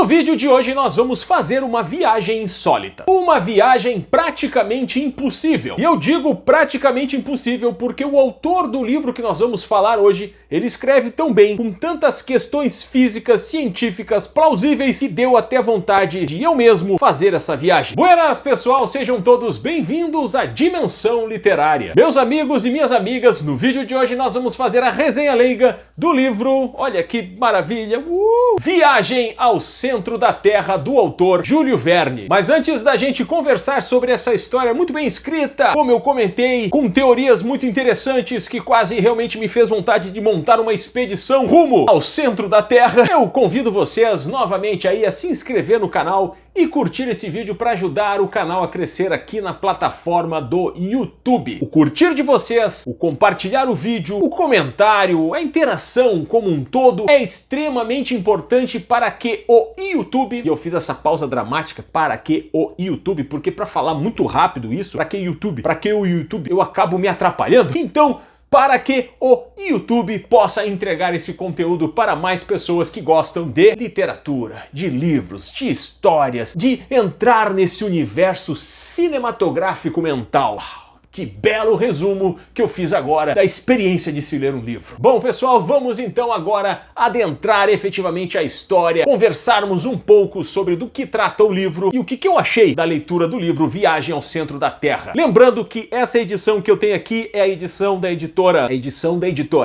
No vídeo de hoje nós vamos fazer uma viagem insólita. Uma viagem praticamente impossível. E eu digo praticamente impossível porque o autor do livro que nós vamos falar hoje, ele escreve tão bem, com tantas questões físicas, científicas, plausíveis, que deu até vontade de eu mesmo fazer essa viagem. Buenas, pessoal, sejam todos bem-vindos à Dimensão Literária. Meus amigos e minhas amigas, no vídeo de hoje nós vamos fazer a resenha leiga do livro, olha que maravilha, Viagem ao Centro da Terra, do autor Júlio Verne. Mas antes da gente conversar sobre essa história muito bem escrita, como eu comentei, com teorias muito interessantes que quase realmente me fez vontade de montar uma expedição rumo ao centro da Terra, eu convido vocês novamente aí a se inscrever no canal e curtir esse vídeo para ajudar o canal a crescer aqui na plataforma do YouTube. O curtir de vocês, o compartilhar o vídeo, o comentário, a interação como um todo é extremamente importante para que o YouTube, e eu fiz essa pausa dramática, para que o YouTube, porque para falar muito rápido isso, para que YouTube, para que o YouTube, eu acabo me atrapalhando. Então, para que o YouTube possa entregar esse conteúdo para mais pessoas que gostam de literatura, de livros, de histórias, de entrar nesse universo cinematográfico mental. Que belo resumo que eu fiz agora da experiência de se ler um livro. Bom, pessoal, vamos então agora adentrar efetivamente a história, conversarmos um pouco sobre do que trata o livro e o que eu achei da leitura do livro Viagem ao Centro da Terra. Lembrando que essa edição que eu tenho aqui é a edição da editora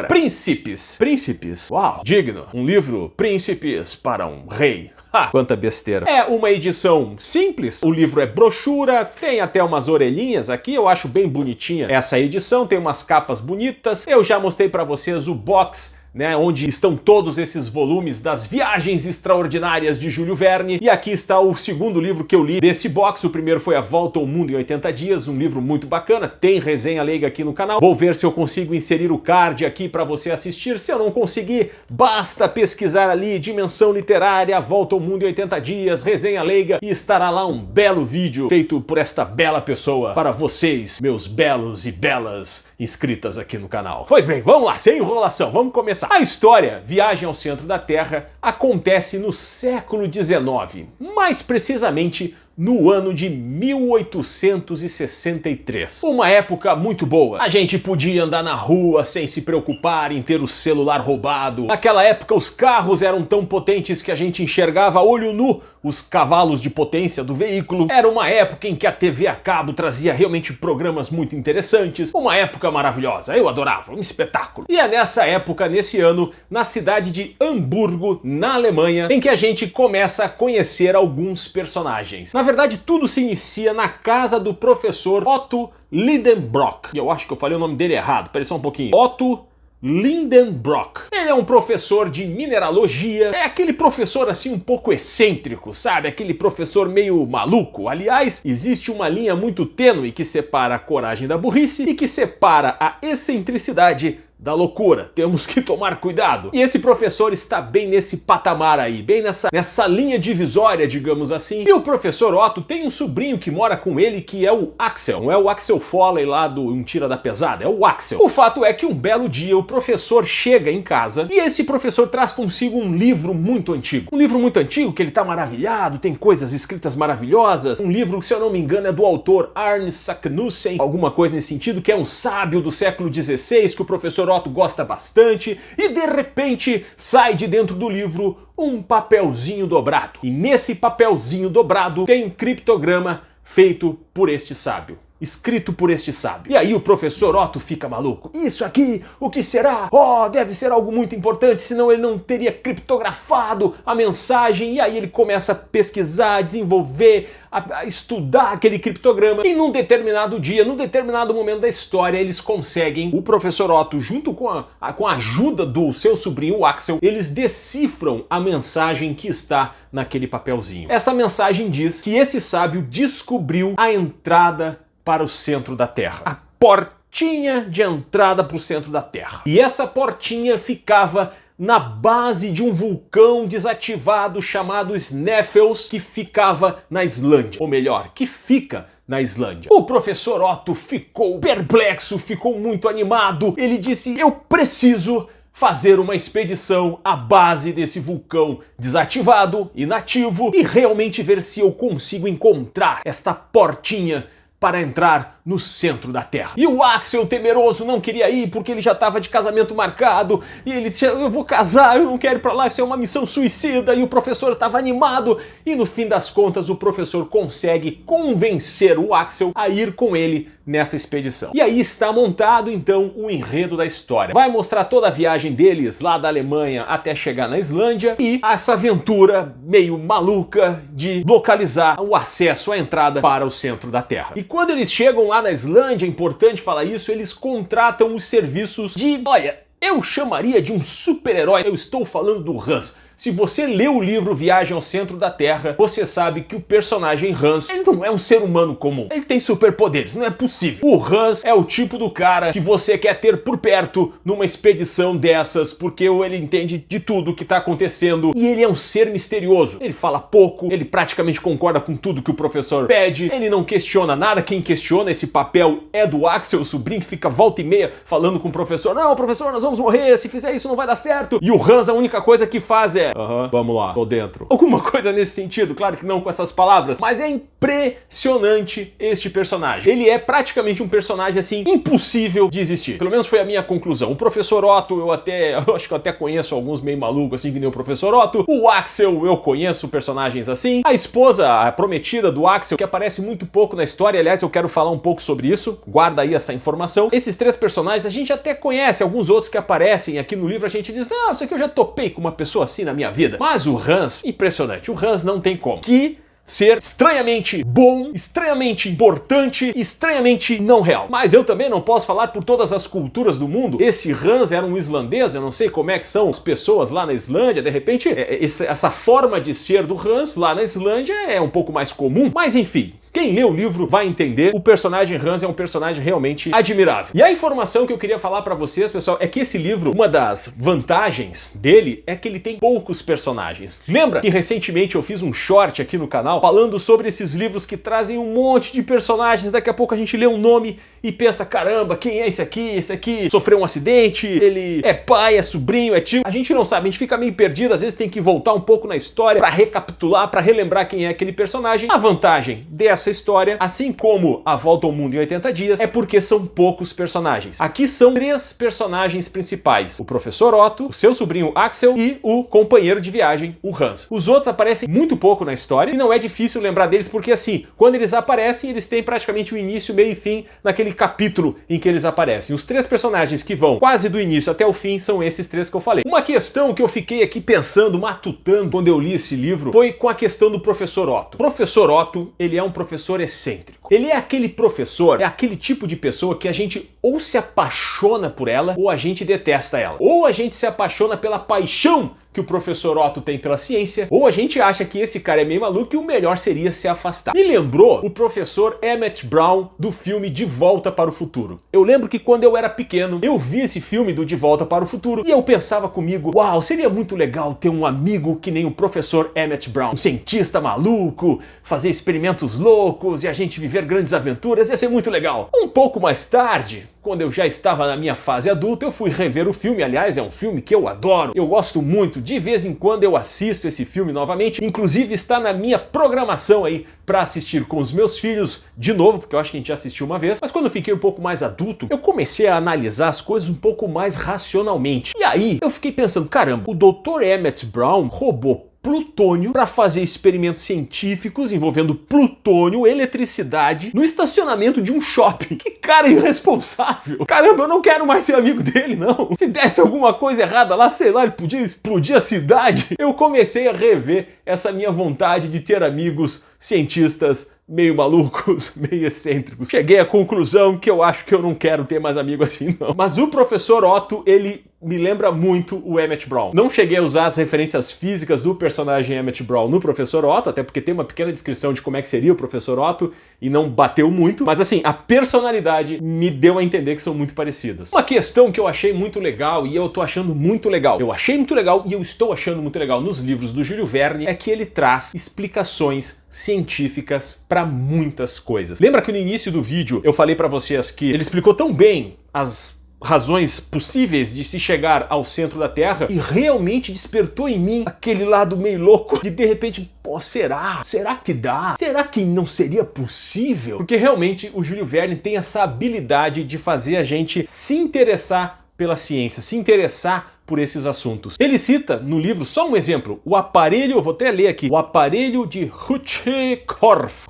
Príncipes. Príncipes? Uau, digno. Um livro Príncipes para um rei. Quanta besteira. É uma edição simples, o livro é brochura, tem até umas orelhinhas aqui, eu acho bem bonitinha essa edição, tem umas capas bonitas. Eu já mostrei pra vocês o box, né, onde estão todos esses volumes das Viagens Extraordinárias de Júlio Verne. E aqui está o segundo livro que eu li desse box. O primeiro foi A Volta ao Mundo em 80 Dias, um livro muito bacana. Tem resenha leiga aqui no canal. Vou ver se eu consigo inserir o card aqui para você assistir. Se eu não conseguir, basta pesquisar ali Dimensão Literária, A Volta ao Mundo em 80 Dias, resenha leiga, e estará lá um belo vídeo feito por esta bela pessoa para vocês, meus belos e belas inscritas aqui no canal. Pois bem, vamos lá, sem enrolação, vamos começar. A história Viagem ao Centro da Terra acontece no século XIX, mais precisamente no ano de 1863. Uma época muito boa. A gente podia andar na rua sem se preocupar em ter o celular roubado. Naquela época os carros eram tão potentes que a gente enxergava a olho nu os cavalos de potência do veículo. Era uma época em que a TV a cabo trazia realmente programas muito interessantes. Uma época maravilhosa, eu adorava, um espetáculo. E é nessa época, nesse ano, na cidade de Hamburgo, na Alemanha, em que a gente começa a conhecer alguns personagens. Na verdade, tudo se inicia na casa do professor Otto Lidenbrock. E eu acho que eu falei o nome dele errado, peraí só um pouquinho. Otto Lidenbrock. Ele é um professor de mineralogia, é aquele professor assim um pouco excêntrico, sabe? Aquele professor meio maluco. Aliás, existe uma linha muito tênue que separa a coragem da burrice e que separa a excentricidade da loucura. Temos que tomar cuidado. E esse professor está bem nesse patamar aí, bem nessa linha divisória, digamos assim. E o professor Otto tem um sobrinho que mora com ele, que é o Axel. Não é o Axel Foley lá do Um Tira da Pesada, é o Axel. O fato é que um belo dia o professor chega em casa e esse professor traz consigo um livro muito antigo. Um livro muito antigo que ele tá maravilhado, tem coisas escritas maravilhosas. Um livro que, se eu não me engano, é do autor Arne Saknussemm, alguma coisa nesse sentido, que é um sábio do século XVI, que o professor Otto gosta bastante, e de repente sai de dentro do livro um papelzinho dobrado. E nesse papelzinho dobrado tem um criptograma feito por este sábio. Escrito por este sábio. E aí o professor Otto fica maluco. Isso aqui, o que será? Oh, deve ser algo muito importante, senão ele não teria criptografado a mensagem. E aí ele começa a pesquisar, a desenvolver, a estudar aquele criptograma. E num determinado dia, num determinado momento da história, eles conseguem, o professor Otto, junto com a ajuda do seu sobrinho, o Axel, eles decifram a mensagem que está naquele papelzinho. Essa mensagem diz que esse sábio descobriu a entrada para o centro da Terra. A portinha de entrada para o centro da Terra. E essa portinha ficava na base de um vulcão desativado chamado Sneffels, que ficava na Islândia. Ou melhor, que fica na Islândia. O professor Otto ficou perplexo, ficou muito animado. Ele disse: eu preciso fazer uma expedição à base desse vulcão desativado, inativo, e realmente ver se eu consigo encontrar esta portinha para entrar no centro da Terra. E o Axel, temeroso, não queria ir porque ele já estava de casamento marcado, e ele disse, eu vou casar, eu não quero ir para lá, isso é uma missão suicida, e o professor estava animado, e no fim das contas o professor consegue convencer o Axel a ir com ele nessa expedição. E aí está montado então o enredo da história. Vai mostrar toda a viagem deles lá da Alemanha até chegar na Islândia e essa aventura meio maluca de localizar o acesso à entrada para o centro da Terra. E quando eles chegam lá na Islândia, é importante falar isso, eles contratam os serviços de, olha, eu chamaria de um super-herói. Eu estou falando do Hans. Se você leu o livro Viagem ao Centro da Terra, você sabe que o personagem Hans, ele não é um ser humano comum. Ele tem superpoderes, não é possível. O Hans é o tipo do cara que você quer ter por perto numa expedição dessas, porque ele entende de tudo que tá acontecendo e ele é um ser misterioso. Ele fala pouco, ele praticamente concorda com tudo que o professor pede, ele não questiona nada. Quem questiona esse papel é do Axel, o sobrinho, que fica volta e meia falando com o professor, não, professor, nós vamos morrer, se fizer isso não vai dar certo. E o Hans, a única coisa que faz é vamos lá, tô dentro. Alguma coisa nesse sentido, claro que não com essas palavras, mas é impressionante este personagem. Ele é praticamente um personagem, assim, impossível de existir. Pelo menos foi a minha conclusão. O professor Otto, eu acho que eu até conheço alguns meio malucos, assim, que nem o professor Otto. O Axel, eu conheço personagens assim. A esposa, a prometida do Axel, que aparece muito pouco na história, aliás, eu quero falar um pouco sobre isso, guarda aí essa informação. Esses três personagens a gente até conhece, alguns outros que aparecem aqui no livro a gente diz, não, isso aqui eu já topei com uma pessoa assim na minha vida. Mas o Hans, impressionante, o Hans não tem como. Que ser estranhamente bom, estranhamente importante, estranhamente não real. Mas eu também não posso falar por todas as culturas do mundo. Esse Hans era um islandês, eu não sei como é que são as pessoas lá na Islândia, de repente essa forma de ser do Hans lá na Islândia é um pouco mais comum. Mas enfim, quem lê o livro vai entender, o personagem Hans é um personagem realmente admirável. E a informação que eu queria falar pra vocês, pessoal, é que esse livro, uma das vantagens dele é que ele tem poucos personagens. Lembra que recentemente eu fiz um short aqui no canal falando sobre esses livros que trazem um monte de personagens, daqui a pouco a gente lê um nome e pensa, caramba, quem é esse aqui? Esse aqui sofreu um acidente, ele é pai, é sobrinho, é tio. A gente não sabe, a gente fica meio perdido, às vezes tem que voltar um pouco na história pra recapitular, pra relembrar quem é aquele personagem. A vantagem dessa história, assim como A Volta ao Mundo em 80 Dias, é porque são poucos personagens. Aqui são 3 personagens principais: o professor Otto, o seu sobrinho Axel e o companheiro de viagem, o Hans. Os outros aparecem muito pouco na história e não é difícil lembrar deles porque, assim, quando eles aparecem, eles têm praticamente o início, meio e fim naquele capítulo em que eles aparecem. Os 3 personagens que vão quase do início até o fim são esses 3 que eu falei. Uma questão que eu fiquei aqui pensando, matutando quando eu li esse livro, foi com a questão do professor Otto. O professor Otto, ele é um professor excêntrico. Ele é aquele professor, é aquele tipo de pessoa que a gente ou se apaixona por ela, ou a gente detesta ela. Ou a gente se apaixona pela paixão que o professor Otto tem pela ciência, ou a gente acha que esse cara é meio maluco e o melhor seria se afastar. Me lembrou o professor Emmett Brown do filme De Volta para o Futuro. Eu lembro que quando eu era pequeno, eu vi esse filme do De Volta para o Futuro e eu pensava comigo, uau, seria muito legal ter um amigo que nem o professor Emmett Brown, um cientista maluco, fazer experimentos loucos e a gente viver grandes aventuras, ia ser muito legal. Um pouco mais tarde, quando eu já estava na minha fase adulta, eu fui rever o filme. Aliás, é um filme que eu adoro, eu gosto muito. De vez em quando eu assisto esse filme novamente, inclusive está na minha programação aí para assistir com os meus filhos de novo, porque eu acho que a gente já assistiu uma vez. Mas quando eu fiquei um pouco mais adulto, eu comecei a analisar as coisas um pouco mais racionalmente. E aí eu fiquei pensando, caramba, o Dr. Emmett Brown roubou plutônio para fazer experimentos científicos envolvendo plutônio, eletricidade, no estacionamento de um shopping. Que cara irresponsável! Caramba, eu não quero mais ser amigo dele, não. Se desse alguma coisa errada lá, sei lá, ele podia explodir a cidade. Eu comecei a rever essa minha vontade de ter amigos cientistas meio malucos, meio excêntricos. Cheguei à conclusão que eu acho que eu não quero ter mais amigo assim, não. Mas o professor Otto, ele me lembra muito o Emmett Brown. Não cheguei a usar as referências físicas do personagem Emmett Brown no professor Otto, até porque tem uma pequena descrição de como é que seria o professor Otto e não bateu muito, mas assim, a personalidade me deu a entender que são muito parecidas. Uma questão que eu achei muito legal e eu tô achando muito legal, eu achei muito legal e eu estou achando muito legal nos livros do Júlio Verne, é que ele traz explicações científicas para muitas coisas. Lembra que no início do vídeo eu falei para vocês que ele explicou tão bem as razões possíveis de se chegar ao centro da Terra e realmente despertou em mim aquele lado meio louco de repente, pô, será? Será que dá? Será que não seria possível? Porque realmente o Júlio Verne tem essa habilidade de fazer a gente se interessar pela ciência, se interessar por esses assuntos. Ele cita no livro, só um exemplo, o aparelho, eu vou até ler aqui, o aparelho de Ruhmkorff.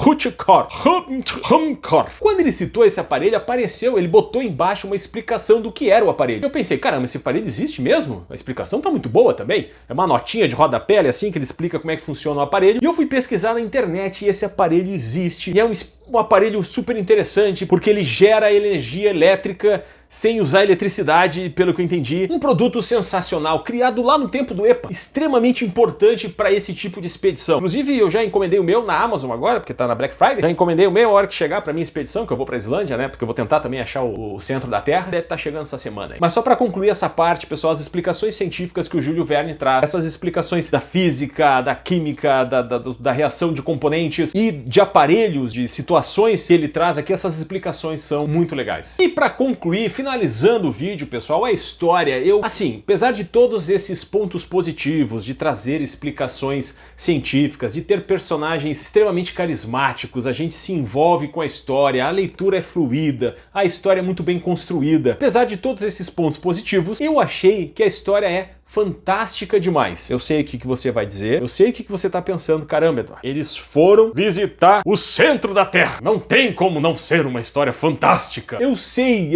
Quando ele citou esse aparelho, apareceu, ele botou embaixo uma explicação do que era o aparelho. Eu pensei, caramba, esse aparelho existe mesmo? A explicação tá muito boa também. É uma notinha de rodapé, assim, que ele explica como é que funciona o aparelho. E eu fui pesquisar na internet e esse aparelho existe. E é um aparelho super interessante, porque ele gera energia elétrica sem usar eletricidade, pelo que eu entendi. Um produto sensacional, criado lá no tempo do EPA, extremamente importante para esse tipo de expedição. Inclusive, eu já encomendei o meu na Amazon agora, porque tá na Black Friday. Já encomendei o meu a hora que chegar pra minha expedição, que eu vou pra Islândia, né? Porque eu vou tentar também achar o centro da Terra. Deve estar chegando essa semana aí. Mas só para concluir essa parte, pessoal, as explicações científicas que o Júlio Verne traz, essas explicações da física, da química, da reação de componentes e de aparelhos, de situações que ele traz aqui, essas explicações são muito legais. E para concluir, finalizando o vídeo, pessoal, a história, assim, apesar de todos esses pontos positivos, de trazer explicações científicas, de ter personagens extremamente carismáticos, a gente se envolve com a história, a leitura é fluida, a história é muito bem construída. Apesar de todos esses pontos positivos, eu achei que a história é fantástica demais. Eu sei o que você vai dizer, eu sei o que você tá pensando. Caramba, Eduardo, eles foram visitar o centro da Terra. Não tem como não ser uma história fantástica. Eu sei,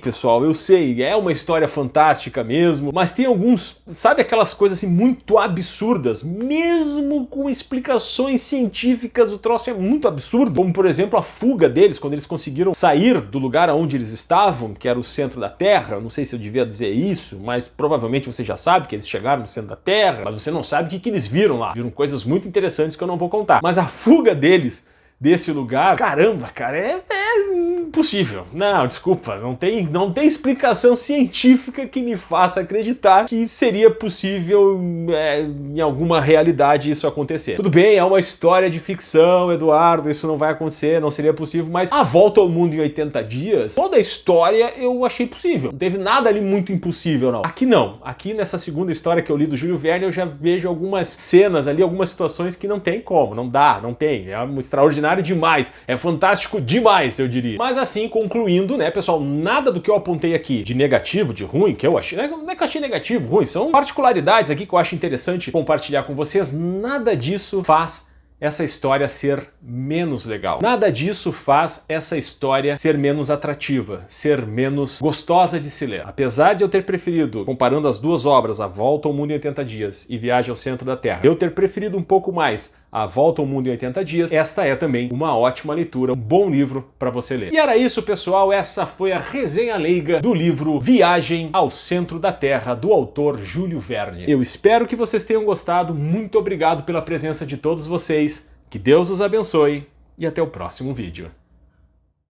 pessoal, eu sei. É uma história fantástica mesmo, mas tem alguns, sabe aquelas coisas assim muito absurdas, mesmo com explicações científicas, o troço é muito absurdo. Como, por exemplo, a fuga deles, quando eles conseguiram sair do lugar onde eles estavam, que era o centro da Terra. Não sei se eu devia dizer isso, mas provavelmente você já sabe que eles chegaram no centro da Terra, mas você não sabe o que eles viram lá. Viram coisas muito interessantes que eu não vou contar. Mas a fuga deles desse lugar, caramba, cara, é impossível. Não, desculpa, não tem explicação científica que me faça acreditar que seria possível em alguma realidade isso acontecer. Tudo bem, é uma história de ficção, Eduardo, isso não vai acontecer, não seria possível, mas a volta ao mundo em 80 dias, toda a história eu achei possível. Não teve nada ali muito impossível, não. Aqui não. Aqui nessa segunda história que eu li do Júlio Verne, eu já vejo algumas cenas ali, algumas situações que não tem como, não dá, não tem. É um extraordinário demais, é fantástico demais, eu diria. Mas assim, concluindo, né, pessoal, nada do que eu apontei aqui de negativo, de ruim, que eu achei, não é que eu achei negativo, ruim, são particularidades aqui que eu acho interessante compartilhar com vocês, nada disso faz essa história ser menos legal. Nada disso faz essa história ser menos atrativa, ser menos gostosa de se ler. Apesar de eu ter preferido, comparando as duas obras, A Volta ao Mundo em 80 Dias e Viagem ao Centro da Terra, eu ter preferido um pouco mais A Volta ao Mundo em 80 Dias, esta é também uma ótima leitura, um bom livro para você ler. E era isso, pessoal, essa foi a resenha leiga do livro Viagem ao Centro da Terra, do autor Júlio Verne. Eu espero que vocês tenham gostado, muito obrigado pela presença de todos vocês, que Deus os abençoe e até o próximo vídeo.